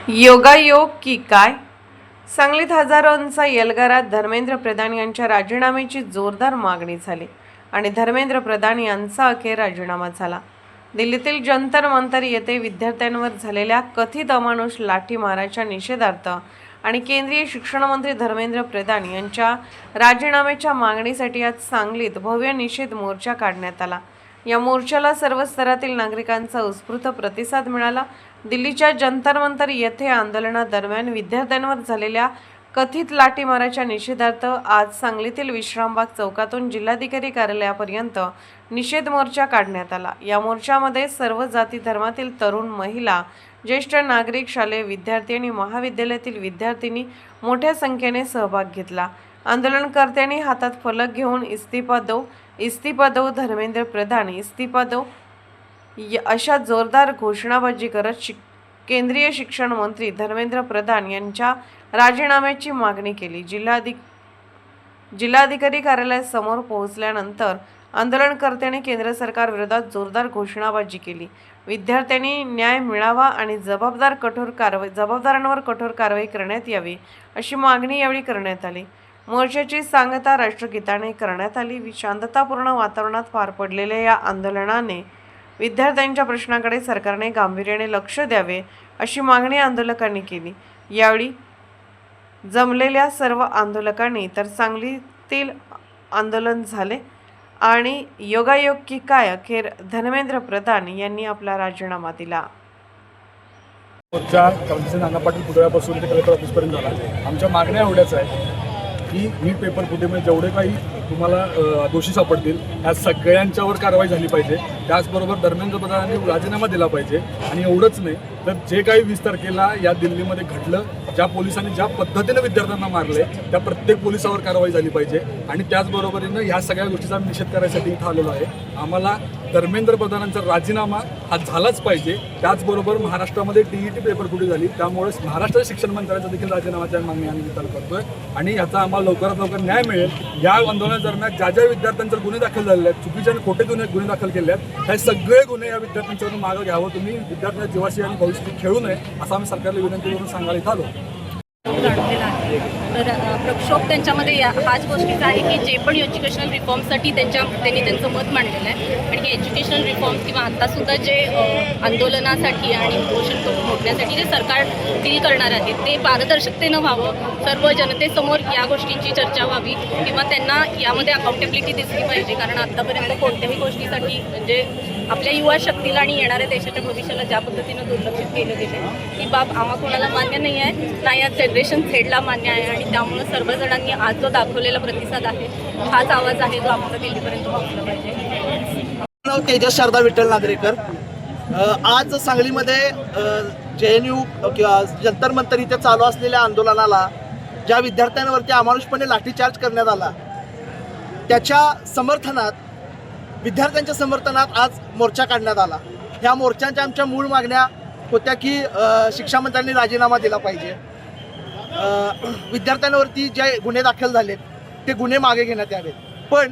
योगायोग की काय? सांगलीत हजारोंचा एल्गारात धर्मेंद्र प्रधान यांच्या राजीनाम्याची जोरदार मागणी झाली आणि धर्मेंद्र प्रधान यांचा अखेर राजीनामा झाला. दिल्लीतील जंतर मंतर येथे विद्यार्थ्यांवर झालेल्या कथित अमानुष लाठीमाराच्या निषेधार्थ आणि केंद्रीय शिक्षण मंत्री धर्मेंद्र प्रधान यांच्या राजीनाम्याच्या मागणीसाठी आज सांगलीत भव्य निषेध मोर्चा काढण्यात आला. या मोर्चाला सर्व स्तरातील नागरिकांचा उत्स्फूर्त प्रतिसाद मिळाला. दिल्लीच्या जंतर मंतर येथे आंदोलनादरम्यान विद्यार्थ्यांवर झालेल्या कथित लाठीमाराच्या निषेधार्थ आज सांगलीतील विश्रामबाग चौकातून जिल्हाधिकारी कार्यालयापर्यंत निषेध मोर्चा काढण्यात आला. या मोर्चामध्ये सर्व जाती धर्मातील तरुण, महिला, ज्येष्ठ नागरिक, शालेय विद्यार्थी आणि महाविद्यालयातील विद्यार्थिनी मोठ्या संख्येने सहभाग घेतला. आंदोलनकर्त्यांनी हातात फलक घेऊन इस्तीफा दो धर्मेंद्र प्रधान इस्तीफा दो अशा जोरदार घोषणाबाजी करत केंद्रीय शिक्षण मंत्री धर्मेंद्र प्रधान यांच्या राजीनाम्याची मागणी केली. जिल्हाधिकारी कार्यालयासमोर पोहोचल्यानंतर आंदोलनकर्त्यांनी केंद्र सरकार विरोधात जोरदार घोषणाबाजी केली. विद्यार्थ्यांनी न्याय मिळावा आणि जबाबदारांवर कठोर कारवाई करण्यात यावी अशी मागणी यावेळी करण्यात आली. मोर्चाची सांगता राष्ट्रगीताने करण्यात आली. शांततापूर्ण वातावरणात पार पडलेल्या या आंदोलनाने विद्यार्थ्यांच्या प्रश्नाकडे सरकारने गांभीर्याने लक्ष द्यावे अशी मागणी आंदोलकांनी केली. यावेळी जमलेल्या सर्व आंदोलकांनी तर सांगलीतील आंदोलन झाले आणि योगायोग की काय अखेर धर्मेंद्र प्रधान यांनी आपला राजीनामा दिला. मोर्चा क्रांतीचे नाना पाटील पुतळ्यापासून ते कलेक्टर ऑफिसपर्यंत झाला. आमच्या मागण्या एवढ्याच आहे की नीट पेपर फुटेमध्ये जेवढे काही तुम्हाला दोषी सापडतील त्या सगळ्यांच्यावर कारवाई झाली पाहिजे. त्याचबरोबर धर्मेंद्र प्रधानांनी राजीनामा दिला पाहिजे. आणि एवढंच नाही तर जे काही 20 तारखेला या दिल्लीमध्ये घडलं, ज्या पोलिसांनी ज्या पद्धतीनं विद्यार्थ्यांना मारले त्या प्रत्येक पोलिसावर कारवाई झाली पाहिजे. आणि त्याचबरोबरीनं ह्या सगळ्या गोष्टीचा निषेध करायसाठी इथं आलेलो आहे. आम्हाला धर्मेंद्र प्रधानांचा राजीनामा हा झालाच पाहिजे. त्याचबरोबर महाराष्ट्रामध्ये TET पेपर फुटी झाली, त्यामुळे महाराष्ट्र शिक्षण मंत्र्यांचा देखील राजीनामाच्या मागणी आम्ही निकाल करतोय आणि याचा आम्हाला लवकरात लवकर न्याय मिळेल. या आंदोलनादरम्यान ज्या विद्यार्थ्यांचे गुन्हे दाखल झालेले आहेत, चुकीचे आणि खोटे गुन्हे दाखल केले आहेत, हे सगळे गुन्हे या विद्यार्थ्यांच्यावर मागं घ्यावं. तुम्ही विद्यार्थ्यांच्या जीवाशी आणि भविष्यात खेळू नये असं आम्ही सरकारला विनंती करून सांगायला इथं आलो. जाणलेला आहे. तर प्रक्षोभ त्यांच्यामध्ये हाच गोष्टीचा आहे की जे पण एज्युकेशनल रिफॉर्मसाठी त्यांनी त्यांचं मत मांडलेलं आहे आणि हे एज्युकेशनल रिफॉर्म्स किंवा आत्तासुद्धा जे आंदोलनासाठी आणि उपोषण मोडण्यासाठी जे सरकार डील करणार आहे ते पारदर्शकतेनं व्हावं, सर्व जनतेसमोर या गोष्टींची चर्चा व्हावी किंवा त्यांना यामध्ये अकाउंटेबिलिटी दिसली पाहिजे. कारण आत्तापर्यंत कोणत्याही गोष्टीसाठी म्हणजे आपल्या युवा शक्तीला आणि येणाऱ्या देशाच्या भविष्याला ज्या पद्धतीनं दुर्लक्षित केलं गेलं ती बाब आम्हा कोणाला मान्य नाही आहे, ना या जनरेशन झेडला मान्य आहे. आणि त्यामुळं सर्वजणांनी आज जो दाखवलेला प्रतिसाद आहे हाच आवाज आहे जो आम्हाला दिल्लीपर्यंत पोहोचला पाहिजे. तेजस शारदा विठ्ठल नागरेकर. आज सांगलीमध्ये JNU किंवा जंतर मंतर इथे चालू असलेल्या आंदोलनाला ज्या विद्यार्थ्यांवरती अमानुषपणे लाठीचार्ज करण्यात आला त्याच्या समर्थनात, विद्यार्थ्यांच्या समर्थनात आज मोर्चा काढण्यात आला. ह्या मोर्चांच्या आमच्या मूळ मागण्या होत्या की शिक्षण मंत्र्यांनी राजीनामा दिला पाहिजे, विद्यार्थ्यांवरती जे गुन्हे दाखल झालेत ते गुन्हे मागे घेण्यात यावेत. पण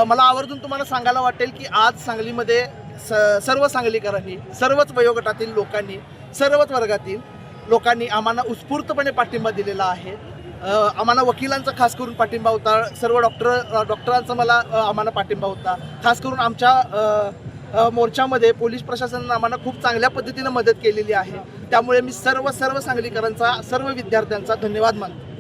मला आवर्जून तुम्हाला सांगायला वाटेल की आज सांगलीमध्ये सर्व सांगलीकरांनी, सर्वच वयोगटातील लोकांनी, सर्वच वर्गातील लोकांनी आम्हाला उत्स्फूर्तपणे पाठिंबा दिलेला आहे. आम्हाला वकिलांचा खास करून पाठिंबा होता, सर्व डॉक्टरांचा आम्हाला पाठिंबा होता. खास करून आमच्या मोर्चामध्ये पोलीस प्रशासनानं आम्हाला खूप चांगल्या पद्धतीनं मदत केलेली आहे. त्यामुळे मी सर्व सांगलीकरांचा, सर्व विद्यार्थ्यांचा धन्यवाद मानतो.